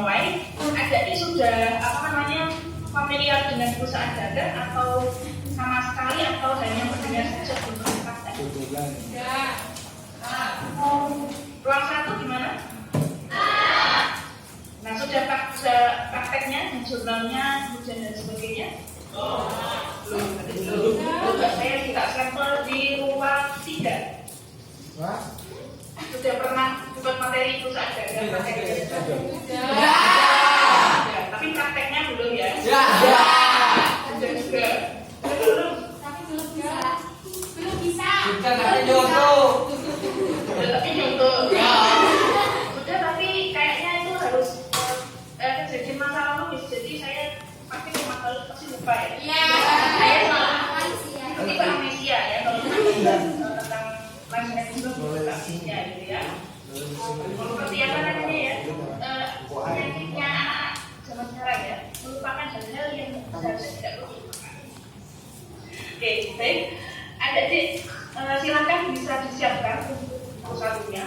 mulai, adik sudah familiar dengan perusahaan dagang atau sama sekali atau hanya mendengar saja belum praktek? Ruang satu gimana? Nah, sudah prakteknya, dan jurnalnya, kemudian dan sebagainya? Belum. Coba saya buka sampel di ruang 3. Sudah pernah buat materi perusahaan dagang? Tapi prakteknya belum ya? Sudah juga. Belum. Tapi belum bisa. Tapi contoh. Sudah, tapi kayaknya itu harus kejadian masa lalu. Jadi saya pasti masa lalu pasti lupa ya. Saya malah tiba amnesia ya kalau tentang life management amnesia gitu ya. Seperti apa namanya ya? Penyakitnya anak-anak zaman sekarang ya, melupakan hal-hal yang seharusnya tidak perlu dilupakan. Oke, baik. Adik-adik, silakan bisa disiapkan untuk satunya.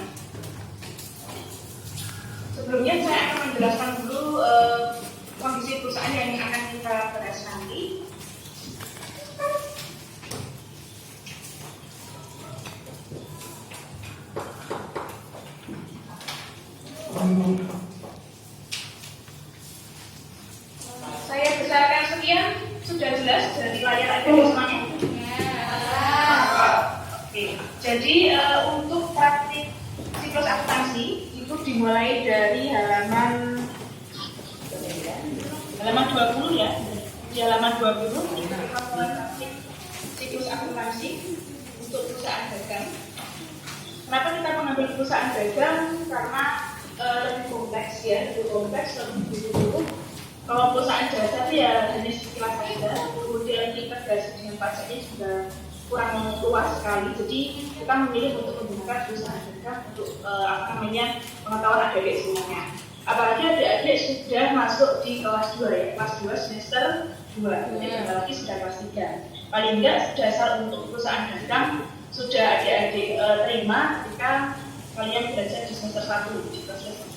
Sebelumnya saya akan menjelaskan dulu kondisi perusahaan yang akan kita bahas nanti. Saya besarkan sekian, sudah jelas dari layar ada semuanya? Oke, jadi untuk praktik siklus akuntansi itu dimulai dari halaman 20 ya. Di halaman 20 kita mulai praktik siklus akuntansi untuk perusahaan dagang. Kenapa kita mengambil perusahaan dagang? Karena lebih kompleks ya, lebih dulu. Kalau perusahaan jasa itu ya jenis sekilas saja, kemudian integrasi dengan pajaknya juga kurang luas sekali. Jadi kita memilih untuk menggunakan perusahaan dagang untuk pengetahuan adik-adik semuanya. Apalagi adik-adik sudah masuk di kelas 2 ya, kelas 2 semester 2, jadi bentar lagi sudah kelas 3. Paling enggak dasar untuk perusahaan dagang sudah adik-adik terima ketika kalian belajar di semester 1, di kelas 1.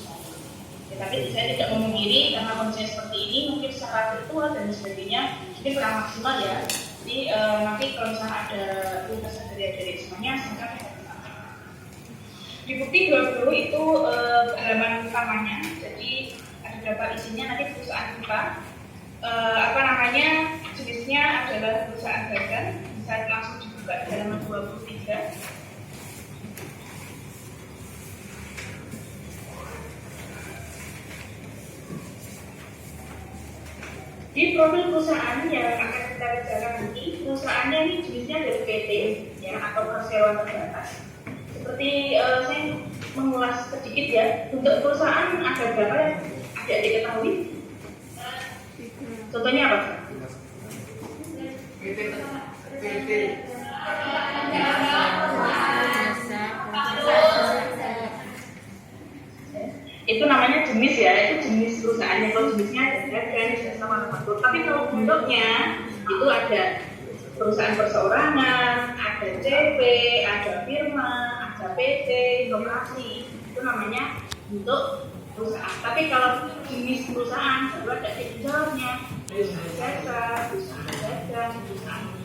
Ya, tapi saya tidak memungkiri karena kondisinya seperti ini, mungkin secara virtual dan sebagainya mungkin kurang maksimal ya. Jadi nanti kalau misalnya ada tugasan dari adik-adik semuanya, silakan kita bersama. Di bukti 20 itu halaman utamanya, jadi ada beberapa isinya nanti perusahaan kita. Jenisnya adalah perusahaan dagang. Bisa langsung dibuka di halaman 23. Di profil perusahaan yang akan kita bicarakan nanti, perusahaannya ini jenisnya dari PT ya, atau perseroan terbatas. Seperti saya mengulas sedikit ya, untuk perusahaan ada berapa yang adik-adik ketahui? Contohnya apa? PT. Itu namanya jenis ya, itu jenis perusahaannya. Kalau jenisnya ada dagang, jasa, manufaktur. Tapi kalau bentuknya itu ada perusahaan perseorangan, ada CP, ada firma, ada PT, koperasi. Itu namanya bentuk perusahaan. Tapi kalau jenis perusahaan baru ada digitalnya, perusahaan jasa, perusahaan dagang, perusahaan.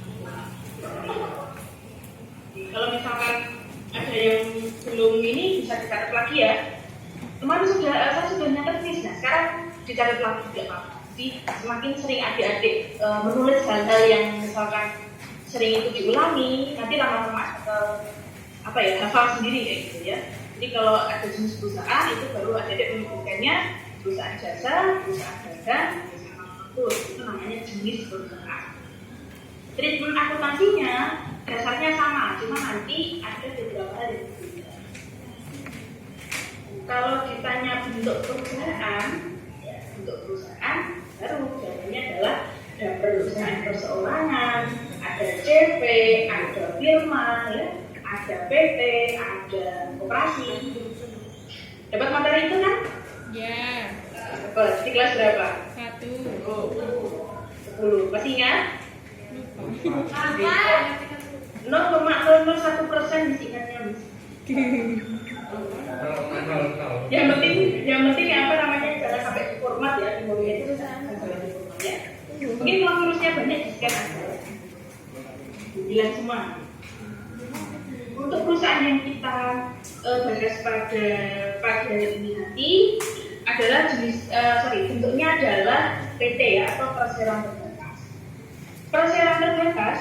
Kalau misalkan ada yang belum ini bisa dicatat lagi ya. Kemarin saya sudah nyatet nih, nah sekarang dicatat lagi tidak apa-apa. Jadi semakin sering adik-adik menulis hal-hal yang misalkan sering itu diulangi, nanti lama-lama hafal sendiri kayak gitu ya. Jadi kalau ada jenis perusahaan itu baru adik-adik menyebutkannya perusahaan jasa, perusahaan dagang, perusahaan manufaktur. Itu namanya jenis perusahaan. Treatment akuntansinya dasarnya sama, cuma nanti ada beberapa hal yang berbeda. Kalau ditanya bentuk perusahaan, ya, bentuk perusahaan baru jawabannya adalah ada perusahaan perseorangan, ada CP, ada firma, ya, ada PT, ada koperasi. Dapat materi itu kan? Ya. Dapat. Di kelas berapa? 1. 10. Masih ingat? Lupa. 0,001% disingkatnya, Miss. Yang penting apa namanya, jangan sampai Kan ada 9 semua. Untuk perusahaan yang kita bahas pada ini nanti adalah bentuknya adalah PT ya, atau perseroan terbatas. Perseroan terbatas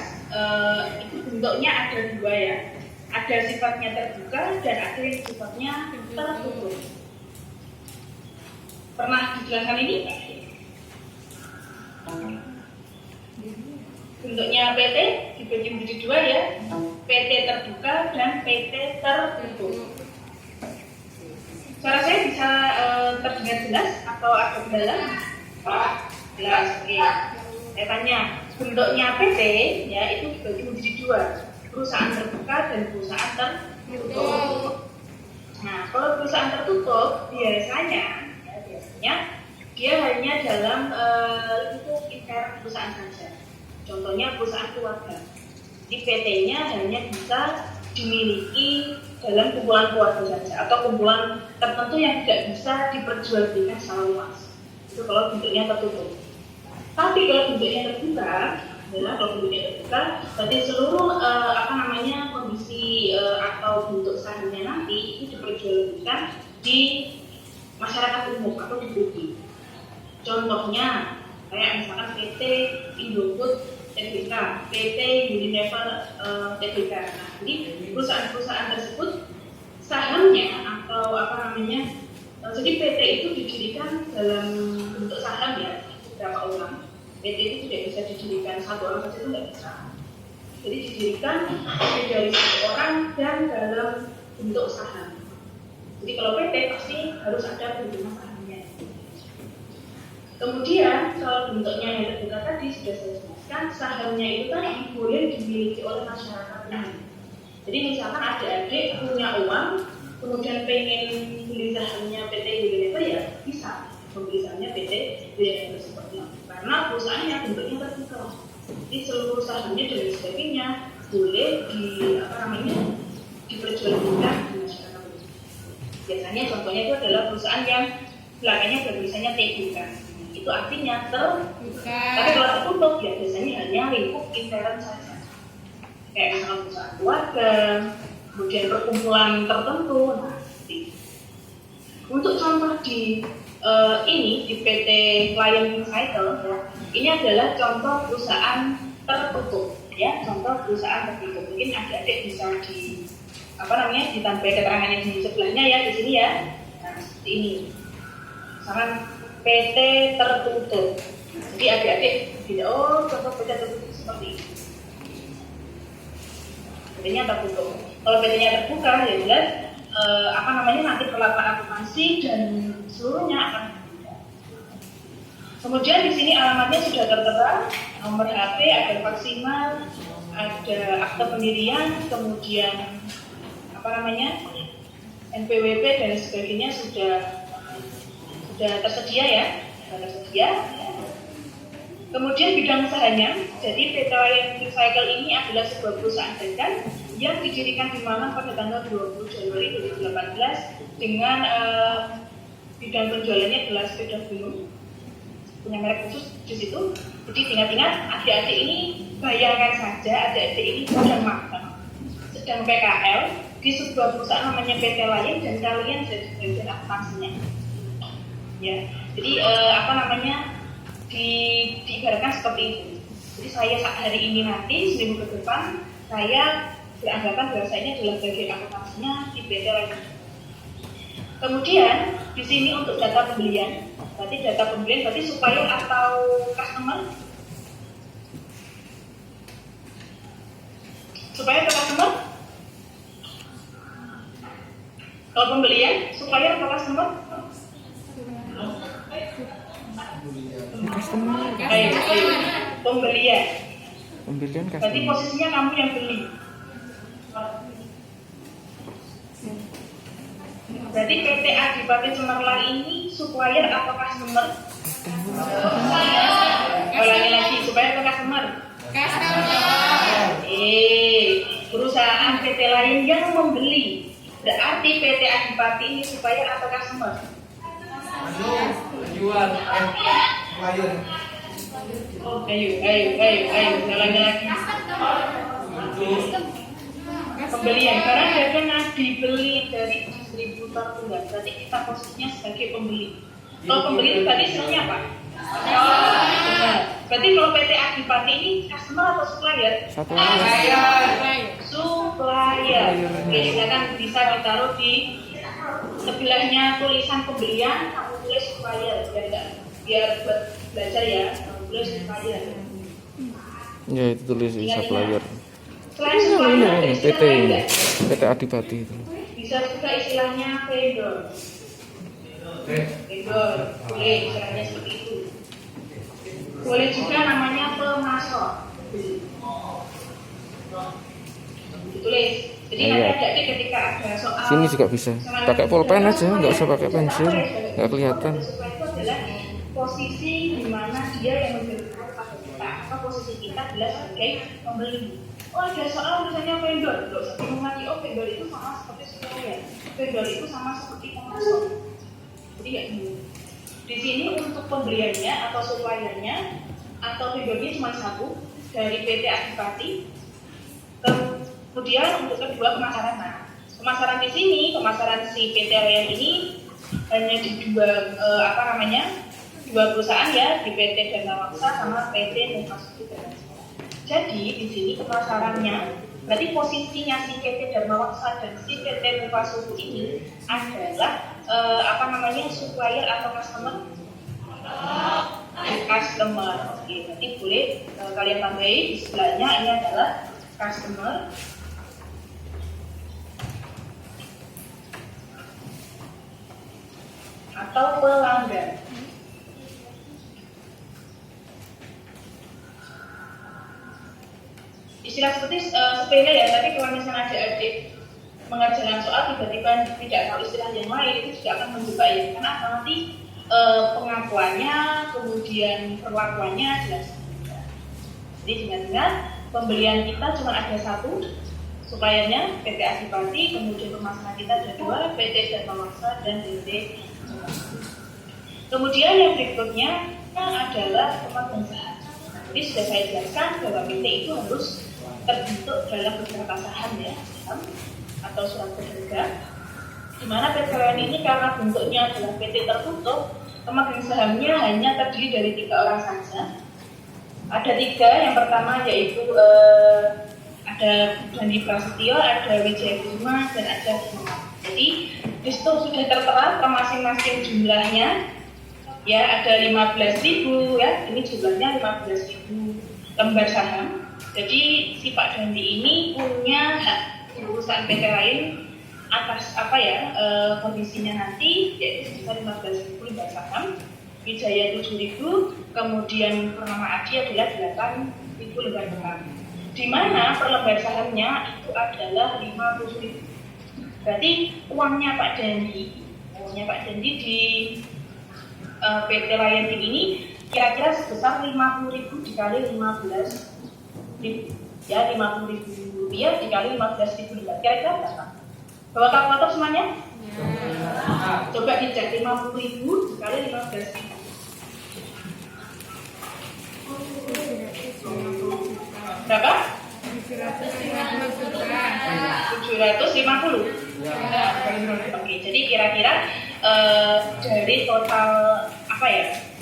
itu bentuknya ada 2 ya. Ada sifatnya terbuka dan ada yang sifatnya tertutup. Pernah dijelaskan ini? Bentuknya PT dibagi menjadi 2 ya. PT terbuka dan PT tertutup. Suara saya bisa terdengar jelas atau agak dalam? Jelas. Oke. Saya tanya, bentuknya PT ya itu dibagi menjadi 2, perusahaan terbuka dan perusahaan tertutup. Nah, kalau perusahaan tertutup biasanya dia hanya dalam lingkup intern perusahaan saja. Contohnya perusahaan keluarga. Jadi PT-nya hanya bisa dimiliki dalam kumpulan keluarga saja atau kumpulan tertentu yang tidak bisa diperjualbelikan secara luas. Itu kalau bentuknya tertutup. Tapi kalau bentuknya terbuka, berarti seluruh kondisi atau bentuk sahamnya nanti itu diperjualbelikan di masyarakat umum atau di publik. Contohnya kayak misalkan PT Indofood Tbk, PT Unilever Tbk. Nah, jadi perusahaan-perusahaan tersebut sahamnya atau jadi PT itu didirikan dalam bentuk saham ya, beberapa orang. PT itu tidak bisa didirikan satu orang saja, itu tidak bisa. Jadi didirikan dari satu orang dan dalam bentuk saham. Jadi kalau PT pasti harus ada bentuk sahamnya. Kemudian kalau bentuknya yang terbuka tadi sudah saya jelaskan, sahamnya itu tadi boleh dimiliki oleh masyarakat umum. Jadi misalkan adik-adik punya uang, kemudian pengen beli sahamnya PT Unilever ya bisa membeli sahamnya PT Unilever seperti itu. Karena perusahaannya bentuknya terbuka. Jadi seluruh sahamnya dan sebagainya boleh diperjualbelikan di masyarakat umum. Biasanya contohnya itu adalah perusahaan yang belakangnya bertulisannya Tbk. Itu artinya terbuka. Tapi kalau tertutup ya biasanya hanya lingkup intern saja. Kayak misalkan perusahaan keluarga, kemudian perkumpulan tertentu. Nah, untuk contoh di di PT Client Cycle ya, ini adalah contoh perusahaan tertutup ya, contoh perusahaan tertutup. Mungkin adik-adik bisa ditambah keterangannya di sebelahnya ya, di sini ya. Nah, seperti ini. Misalkan PT tertutup. Jadi adik-adik tidak, contoh PT tertutup seperti ini. PT-nya tertutup. Kalau PT-nya terbuka, ya jelas nanti perlakuan akuntansi dan seluruhnya akan berbeda. Kemudian di sini alamatnya sudah tertera, nomor HP, ada maksimal, ada akte pendirian, kemudian NPWP dan sebagainya sudah tersedia ya, Kemudian bidang usahanya, jadi PT Client Cycle ini adalah sebuah perusahaan dagang yang didirikan di Malang pada tanggal 20 Januari 2018 dengan bidang penjualannya adalah sepeda gunung, punya merek khusus di situ. Jadi ingat-ingat, adik-adik ini bayangkan saja, adik-adik ini sedang PKL di sebuah perusahaan namanya PT Lion dan kalian jadi bagian akuntansinya. Ya, jadi diibaratkan seperti itu. Jadi saya hari ini nanti seminggu ke depan saya beranggapan bahwa ini adalah bagian akuntansinya di PT Lion. Kemudian di sini untuk data pembelian, berarti supplier atau customer. Supplier atau customer? Kalau pembelian, supplier atau customer? Pembelian. Berarti posisinya kamu yang beli. Berarti PT Adipati Cemerlang ini supplier atau customer? Ulangi lagi, supplier atau customer? Perusahaan PT lain yang membeli. Berarti PT Adipati ini supplier atau customer? Jual, klien. Oh, ayo, jalannya lagi. Pembelian, karena dia pernah dibeli dari distributor tunggal, berarti kita posisinya sebagai pembeli. Kalau pembeli itu tadi istilahnya apa? Benar. Berarti kalau PT Adipati ini customer atau supplier? Supplier. Oke, silakan bisa ditaruh di sebelahnya tulisan pembelian, kamu tulis supplier biar buat belajar ya, kamu tulis supplier. Ya itu tulis supplier. Selain supplier, ada istilah lain nggak? PT Adipati itu. Bisa juga istilahnya vendor. Vendor, boleh istilahnya seperti itu. Boleh juga namanya pemasok. Ditulis. Jadi nanti adik ketika ada soal. Sini juga bisa. Pakai pulpen aja, nggak usah pakai pensil, nggak kelihatan. Itu adalah posisi di mana dia yang memberikan pada kita. Atau posisi kita adalah sebagai pembeli. Oh ada soal misalnya vendor, nggak usah bingung lagi. Oh vendor itu sama seperti supplier. Vendor itu sama seperti pemasok. Jadi nggak bingung. Di sini untuk pembeliannya atau suppliernya atau vendornya cuma satu dari PT Adipati. Kemudian untuk kedua pemasaran. Nah, pemasaran di sini, pemasaran si PT Rayan ini hanya di dua perusahaan ya, di PT Dharma Wangsa sama PT Nufasuti. Jadi di sini pemasarannya, berarti posisinya si PT Dharma Wangsa dan si PT Nufasuti ini adalah supplier atau customer. Customer, oke. Nanti boleh kalian tambahin di sebelahnya ini adalah customer. Atau pelanggan. Istilah seperti sepele ya, tapi kalau misalnya adik-adik mengerjakan soal tiba-tiba tidak tahu istilah yang lain, itu juga akan mencoba ya, karena nanti pengakuannya, kemudian perlakuannya jelas. Jadi dengan pembelian kita cuma ada satu, suppliernya PT Adipati, kemudian pemasaran kita ada dua, PT Dharma Wangsa dan PT. Kemudian yang berikutnya adalah pemegang saham. Jadi sudah saya jelaskan bahwa PT itu harus terbentuk dalam beberapa saham ya, saham atau surat berharga. Di mana PT Rayan ini karena bentuknya adalah PT tertutup, pemegang sahamnya hanya terdiri dari 3 orang saja. Ada 3, yang pertama yaitu ada Dani Prasetyo, ada Wijaya Kusuma, dan ada Muhammad. Jadi di situ sudah tertera masing-masing jumlahnya. Ya, ada 15.000 ya, ini jumlahnya 15.000 lembar saham. Jadi si Pak Dandi ini punya hak di perusahaan PT lain atas kondisinya nanti yaitu sebesar 15.000 lembar saham, Wijaya 7.000, kemudian Purnama Adi adalah 8.000 lembar saham. Di mana per lembar sahamnya itu adalah 50.000. Berarti uangnya Pak Dandi di PT Rayan ini kira-kira sebesar 50.000 dikali 15.000, ya 50.000 rupiah dikali 15.000 lembar, kira-kira berapa? Bawa kalkulator semuanya? Ya. Coba dicek 50.000 dikali 15.000. Berapa? 750. Oke, jadi kira-kira dari total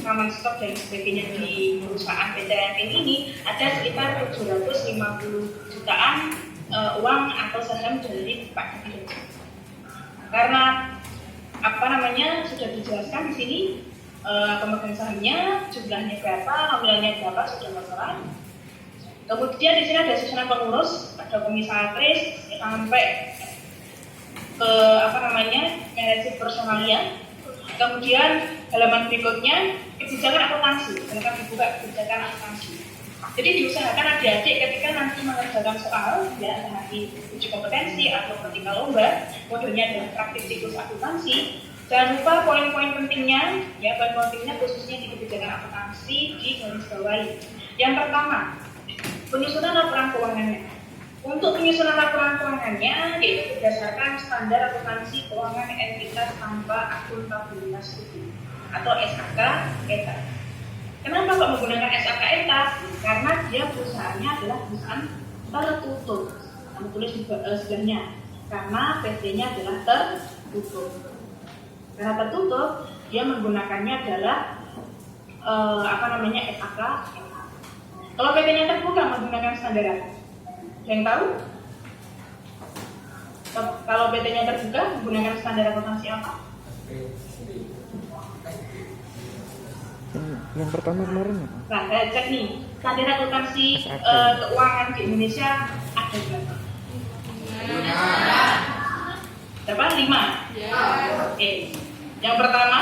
common stock dan sebagainya di perusahaan PT Rayan ini ada sekitar 750 jutaan uang atau saham dari Pak Dandi. Karena sudah dijelaskan di sini pemegang sahamnya, jumlahnya berapa, nominalnya berapa sudah masalah. Kemudian di sini ada susunan pengurus, ada komisaris sampai ke manajer personalnya. Kemudian halaman berikutnya kebijakan akuntansi, silakan dibuka kebijakan akuntansi. Jadi diusahakan adik-adik ketika nanti mengerjakan soal, ya nanti uji kompetensi atau ketika lomba, modelnya adalah praktik siklus akuntansi. Jangan lupa poin-poin pentingnya, ya poin-poin pentingnya khususnya di kebijakan akuntansi di garis bawahi. Yang pertama, penyusunan laporan keuangannya. Untuk penyusunan laporan keuangannya yaitu berdasarkan standar akuntansi keuangan entitas tanpa akuntabilitas atau SAK ETA. Kenapa kok menggunakan SAK ETA? Karena dia perusahaannya adalah perusahaan tertutup. Kamu tulis di sebelahnya. Karena PT-nya adalah tertutup. Karena tertutup, dia menggunakannya adalah SAK ETA. Kalau PT-nya terbuka menggunakan standar apa? Ada yang tahu? Kalau PT-nya terbuka menggunakan standar akuntansi apa? Yang pertama kemarin ya? Nah, saya cek nih, standar akuntansi keuangan di Indonesia ada berapa? Berapa? 5? Ya. Oke. Yang pertama?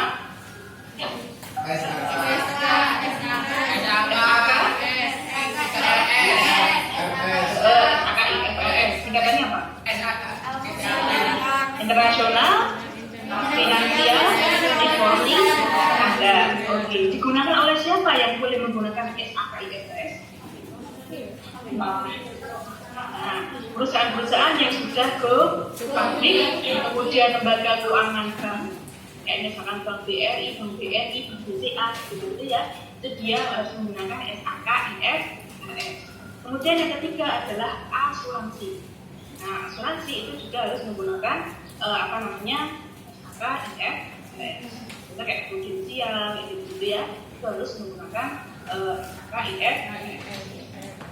Singkatannya apa? Internasional, finansial, reporting, standar. Oke, digunakan oleh siapa yang boleh menggunakan SAK IFRS? Nah, perusahaan-perusahaan yang sudah go public, kemudian lembaga keuangan bank, kayak misalkan Bank BRI, Bank BNI, Bank BCA, gitu ya, itu dia harus menggunakan SAK IFRS. Kemudian yang ketiga adalah asuransi. Nah, asuransi itu juga harus menggunakan SAK IFRS. Kita kayak prudensial, gitu ya, itu harus menggunakan SAK IFRS.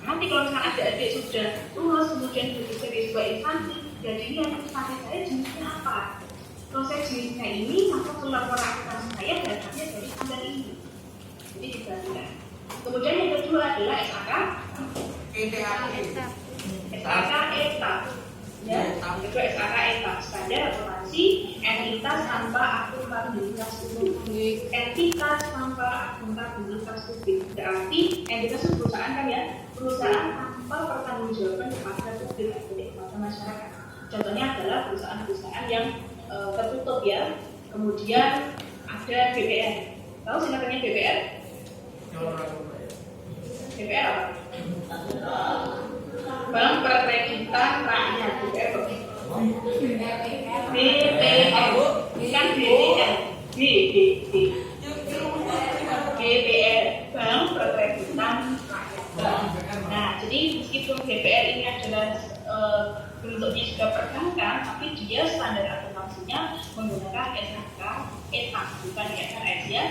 Nanti kalau misalnya adik-adik sudah lulus kemudian bekerja di sebuah instansi, jadi lihat instansi saya jenisnya apa. Kalau saya jenisnya ini, maka laporan akuntansi saya dasarnya dari standar ini. Jadi dibandingkan. Kemudian yang kedua adalah SAK ETA. Ya, yang kedua SAK ETA, standar akuntansi entitas tanpa akuntabilitas umum. Entitas tanpa akuntabilitas publik. Berarti entitas itu perusahaan kan ya, perusahaan tanpa pertanggungjawaban kepada publik atau kepada masyarakat. Contohnya adalah perusahaan-perusahaan yang tertutup ya. Kemudian ada BPR. Tahu singkatannya BPR? BPR apa? Bank Perkreditan Rakyat. BPR apa? BPR. Bukan BPR. BPR. Bank Perkreditan Rakyat. Nah, jadi meskipun BPR ini adalah bentuknya sudah perbankan, tapi dia standar akuntansinya menggunakan SAK ETA, bukan IFRS ya.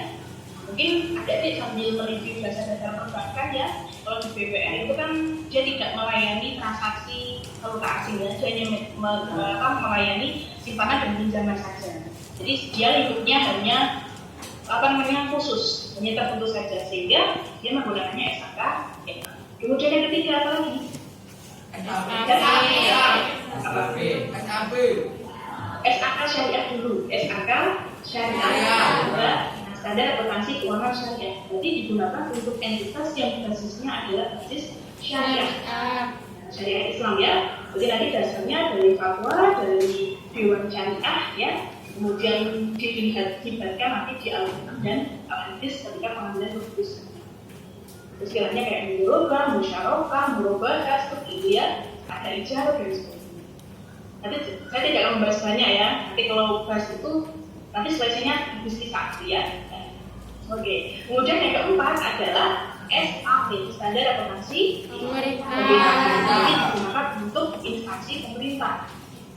Mungkin adik-adik sambil mereview dasar-dasar perbankan ya. Kalau di BPR itu kan dia tidak melayani transaksi valuta asing ya, dia hanya melayani simpanan dan pinjaman saja. Jadi dia lingkupnya hanya khusus, hanya tertentu saja, sehingga dia menggunakannya SAK ETA. Kemudian yang ketiga apa lagi? SAK syariah dulu. SAK syariah. Standar akuntansi keuangan syariah. Jadi digunakan untuk entitas yang basisnya adalah basis syariah. Syariah Islam ya. Jadi nanti dasarnya dari fatwa, dari Dewan Syariah ya. Kemudian dilibatkan nanti di Al-Quran dan Al-Hadis ketika pengambilan keputusan. Terus istilahnya kayak mudoroba, musyarakah, murabahah, seperti itu ya. Ada ijarah dan sebagainya. Nanti saya tidak akan membahas banyak ya. Nanti kalau bahas itu nanti selesainya bisnis aksi ya. Oke. Kemudian yang keempat adalah SAP, standar akuntansi pemerintah. Jadi digunakan untuk instansi pemerintah,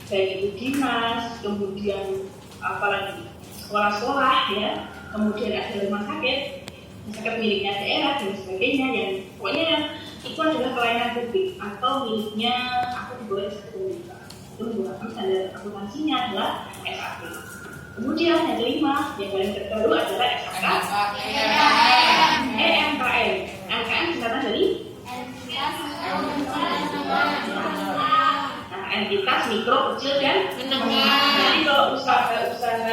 baik itu dinas, kemudian apalagi sekolah-sekolah ya, kemudian ada rumah sakit miliknya daerah dan sebagainya, yang pokoknya yang itu adalah pelayanan publik atau miliknya aku boleh pemerintah. Itu menggunakan standar akuntansinya adalah SAP. Kemudian yang kelima, yang paling terbaru adalah SAK EMKM. MKM singkatan dari entitas mikro, kecil dan menengah. Jadi kalau usaha-usaha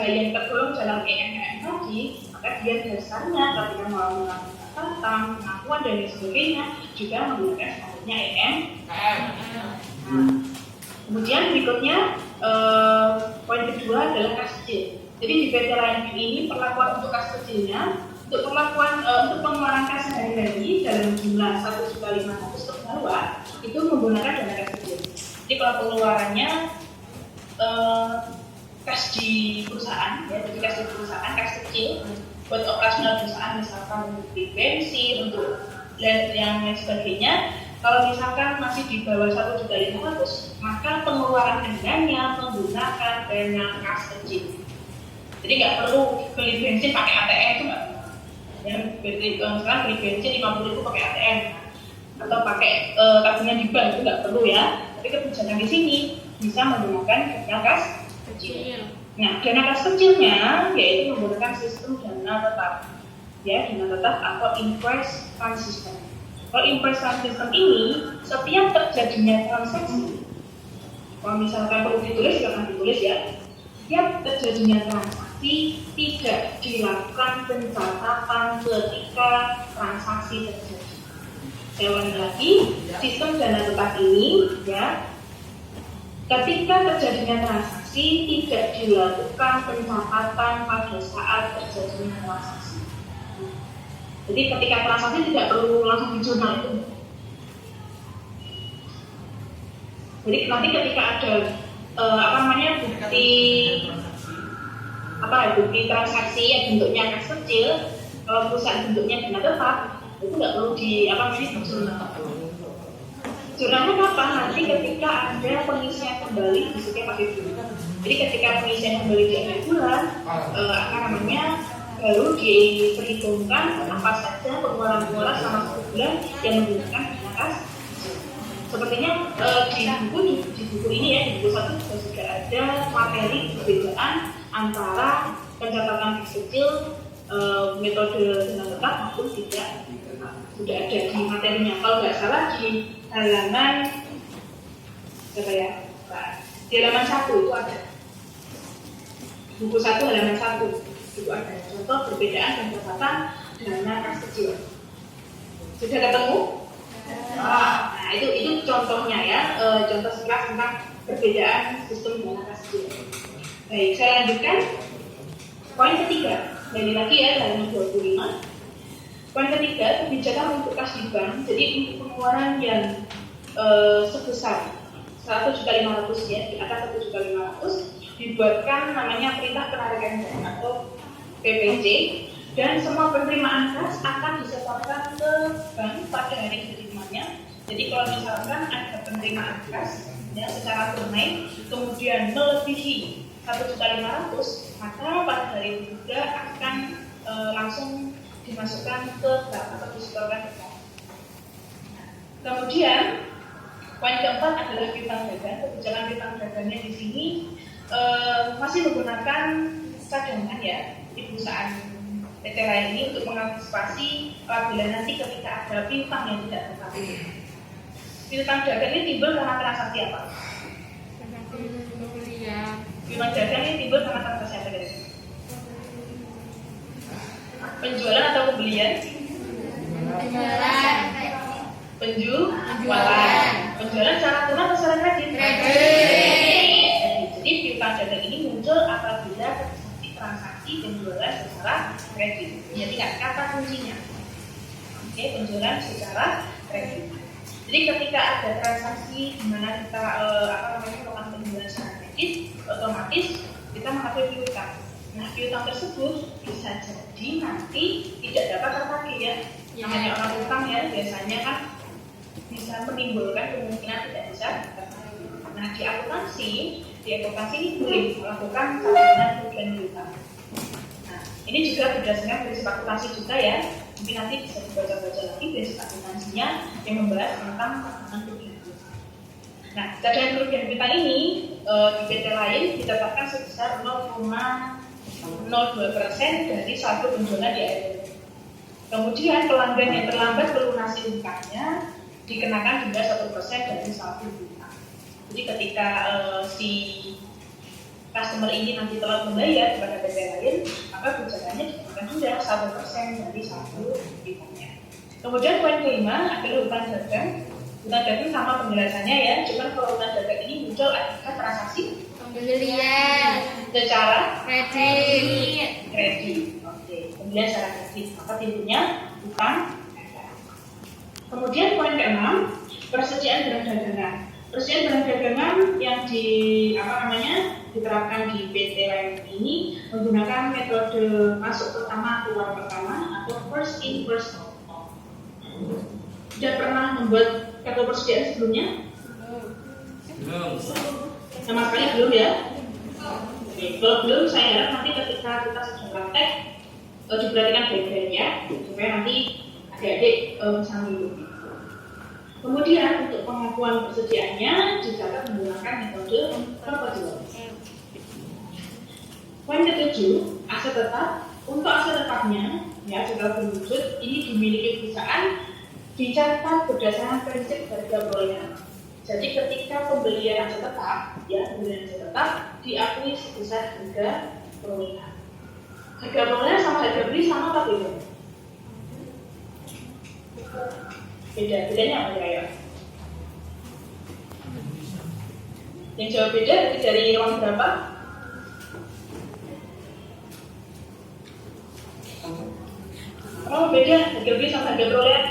yang tergolong dalam EMKM tadi, maka dia dasarnya ketika mau melakukan pengakuan dan sebagainya juga menggunakan standarnya EMKM. Kemudian berikutnya poin kedua adalah kas kecil. Jadi di PT Lion ini perlakuan untuk kas kecilnya, untuk pengeluaran kas sehari-hari dalam jumlah 1.500.000 per bawah itu menggunakan dana kas kecil. Jadi kalau pengeluarannya kas di perusahaan, ya, jadi kas di perusahaan, kas kecil buat operasional perusahaan, misalkan untuk beli bensin, untuk yang lain sebagainya. Kalau misalkan masih di bawah 1.500.000, maka pengeluaran dananya menggunakan dana kas kecil. Jadi nggak perlu beli bensin pakai ATM, itu nggak perlu. Ya, misalkan beli bensin 50.000 pakai ATM atau pakai tabungan di bank, itu nggak perlu ya. Tapi kebijakan di sini bisa menggunakan dana kas kecil. Nah, dana kas kecilnya yaitu menggunakan sistem dana tetap, ya, dana tetap atau invoice fund system. Kalau invoice fund system ini, setiap terjadinya transaksi, kalau misalkan perlu ditulis, silahkan ditulis ya. Setiap terjadinya transaksi tidak dilakukan pencatatan ketika transaksi terjadi. Saya ulangi lagi, sistem dana tetap ini, ya, ketika terjadinya transaksi tidak dilakukan pencatatan pada saat terjadinya transaksi. Jadi ketika transaksi tidak perlu langsung di jurnal itu. Jadi nanti ketika ada bukti transaksi yang bentuknya kas kecil, kalau perusahaan bentuknya dana tetap, itu nggak perlu di jurnal. Jurnalnya kapan? Nanti ketika ada pengisian kembali di setiap akhir bulan. Jadi ketika pengisian kembali di akhir bulan, baru diperhitungkan apa saja pengeluaran selama 1 bulan yang menggunakan dana kas. Sepertinya di buku ini ya, di buku 1 juga sudah ada materi perbedaan antara pencatatan kas kecil, metode dana tetap maupun tidak. Sudah ada di materinya. Kalau nggak salah di halaman berapa ya? Di halaman 1 itu ada. Buku 1 halaman 1 itu ada contoh perbedaan pencatatan dana kas kecil. Sudah ketemu? Nah, itu contohnya ya, contoh sekilas tentang perbedaan sistem dana kas kecil. Baik, saya lanjutkan. Poin ketiga, kembali lagi ya, halaman 25. Poin ketiga, kebijakan untuk kas di bank. Jadi untuk pengeluaran yang sebesar 1.500.000 ya, di atas 1.500.000 dibuatkan namanya perintah penarikan dana atau PPJ, dan semua penerimaan kas akan disetorkan ke bank pada hari penerimanya. Jadi kalau misalkan ada penerimaan kas ya, secara tunai kemudian melebihi 1.500.000, maka pada hari itu juga akan langsung dimasukkan ke bank atau disetorkan ke bank. Kemudian poin keempat adalah piutang dagang. Kebijakan piutang dagangnya di sini masih menggunakan cadangan ya di perusahaan PT lain ini untuk mengantisipasi apabila nanti ketika ada piutang yang tidak tercapai. Piutang dagang ini timbul karena transaksi apa? Piutang dagang ini timbul karena transaksi apa? Penjualan atau pembelian? Penjualan. Penjualan secara tunai atau secara kredit? Jadi piutang dagang ini muncul apabila transaksi penjualan secara kredit. Jadi kata kuncinya. Oke, penjualan secara kredit. Jadi ketika ada transaksi di mana kita melakukan penjualan secara kredit, otomatis kita mengatur piutang. Nah, piutang tersebut bisa jadi nanti tidak dapat tertagih ya. Namanya orang utang ya, biasanya kan bisa menimbulkan kemungkinan tidak bisa tertagih. Nah, di akuntansi ini boleh melakukan cadangan kerugian piutang. Nah, ini juga berdasarkan prinsip akuntansi juga ya. Mungkin nanti bisa dibaca-baca lagi prinsip akuntansinya yang membahas tentang cadangan kerugian piutang. Nah, cadangan kerugian piutang ini di PT lain ditetapkan sebesar 0,02% dari saldo penjualan di akhir bulan. Kemudian pelanggan yang terlambat melunasi utangnya dikenakan denda 1% dari saldo utang. Jadi ketika si customer ini nanti telah membayar kepada PT lain, maka kebijakannya dikenakan denda 1% dari saldo utangnya. Kemudian poin kelima adalah hutang dagang. Hutang dagang sama penjelasannya ya, cuman kalau hutang dagang ini muncul akibat transaksi Pembelian secara kredit. Oke, pembelian secara kredit. Maka timbulnya hutang dagang. Kemudian poin ke-6, persediaan barang dagangan. Persediaan barang dagangan yang diterapkan di PT lain ini menggunakan metode masuk pertama keluar pertama atau first in first out. Sudah pernah membuat kartu persediaan sebelumnya? Sama sekali belum ya? Oke, kalau belum saya harap nanti ketika kita sedang praktek diperhatikan baik-baik ya, supaya nanti adik-adik bisa mengikuti. Kemudian untuk pengakuan persediaannya dicatat menggunakan metode property loss. Poin ketujuh, aset tetap. Untuk aset tetapnya, ya setelah berwujud, ini dimiliki perusahaan dicatat berdasarkan prinsip harga perolehan. Jadi ketika pembelian aset tetap, ya pembelian aset tetap diakui sebesar harga perolehan. Harga perolehan sama harga beli sama apa beda? Bedanya apa ya? Yang jawab beda dari ruang berapa? Oh beda, harga beli sama harga perolehan?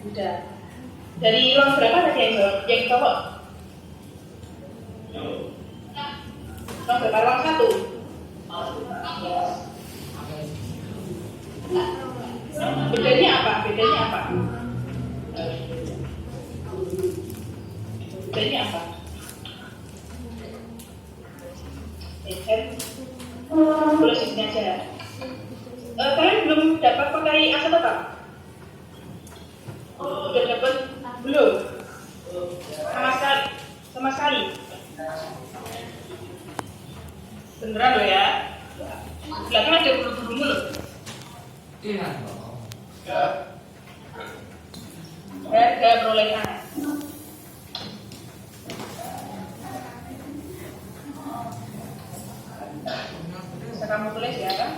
Beda. Dari ruang berapa tadi yang jawab? Yang cowok? Ruang berapa? Ruang satu? Bedanya apa? Bedanya apa? Bedanya apa? Boleh sini aja. Kalian belum dapat pakai aset tetap? Oh, udah dapat belum? Sama sekali. Beneran loh ya? Belakang ada bulu-bulu loh. Iya. Harga perolehan. Bisa kamu tulis ya kan?